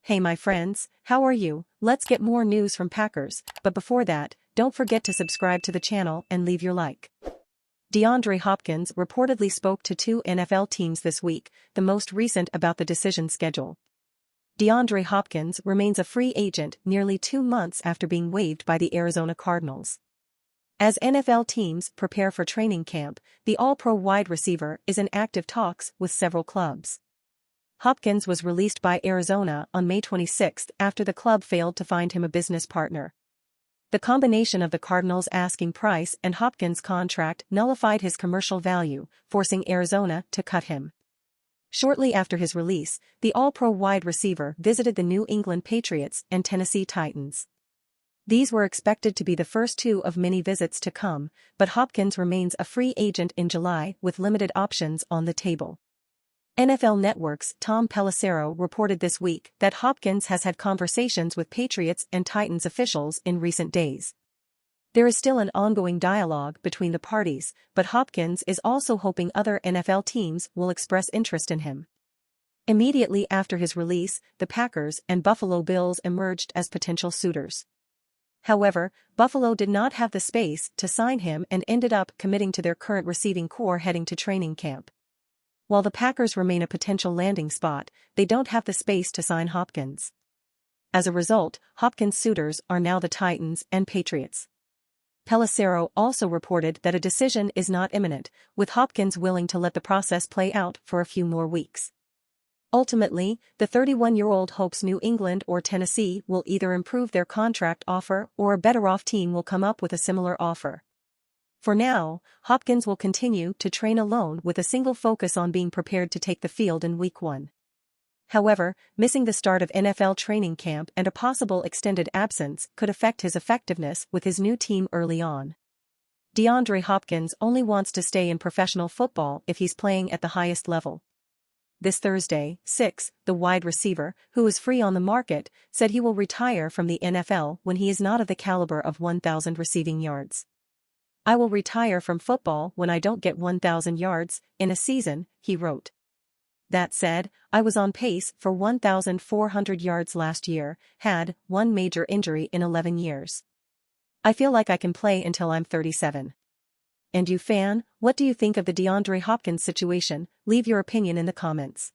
Hey my friends, how are you? Let's get more news from Packers, but before that, don't forget to subscribe to the channel and leave your like. DeAndre Hopkins reportedly spoke to two NFL teams this week, the most recent about the decision schedule. DeAndre Hopkins remains a free agent nearly 2 months after being waived by the Arizona Cardinals. As NFL teams prepare for training camp, the All-Pro wide receiver is in active talks with several clubs. Hopkins was released by Arizona on May 26 after the club failed to find him a business partner. The combination of the Cardinals' asking price and Hopkins' contract nullified his commercial value, forcing Arizona to cut him. Shortly after his release, the All-Pro wide receiver visited the New England Patriots and Tennessee Titans. These were expected to be the first two of many visits to come, but Hopkins remains a free agent in July with limited options on the table. NFL Network's Tom Pelissero reported this week that Hopkins has had conversations with Patriots and Titans officials in recent days. There is still an ongoing dialogue between the parties, but Hopkins is also hoping other NFL teams will express interest in him. Immediately after his release, the Packers and Buffalo Bills emerged as potential suitors. However, Buffalo did not have the space to sign him and ended up committing to their current receiving core heading to training camp. While the Packers remain a potential landing spot, they don't have the space to sign Hopkins. As a result, Hopkins' suitors are now the Titans and Patriots. Pelissero also reported that a decision is not imminent, with Hopkins willing to let the process play out for a few more weeks. Ultimately, the 31-year-old hopes New England or Tennessee will either improve their contract offer or a better-off team will come up with a similar offer. For now, Hopkins will continue to train alone with a single focus on being prepared to take the field in Week 1. However, missing the start of NFL training camp and a possible extended absence could affect his effectiveness with his new team early on. DeAndre Hopkins only wants to stay in professional football if he's playing at the highest level. This Thursday, the wide receiver, who is free on the market, said he will retire from the NFL when he is not of the caliber of 1,000 receiving yards. "I will retire from football when I don't get 1,000 yards in a season," he wrote. That said, "I was on pace for 1,400 yards last year, had one major injury in 11 years. I feel like I can play until I'm 37. And you fan, what do you think of the DeAndre Hopkins situation? Leave your opinion in the comments.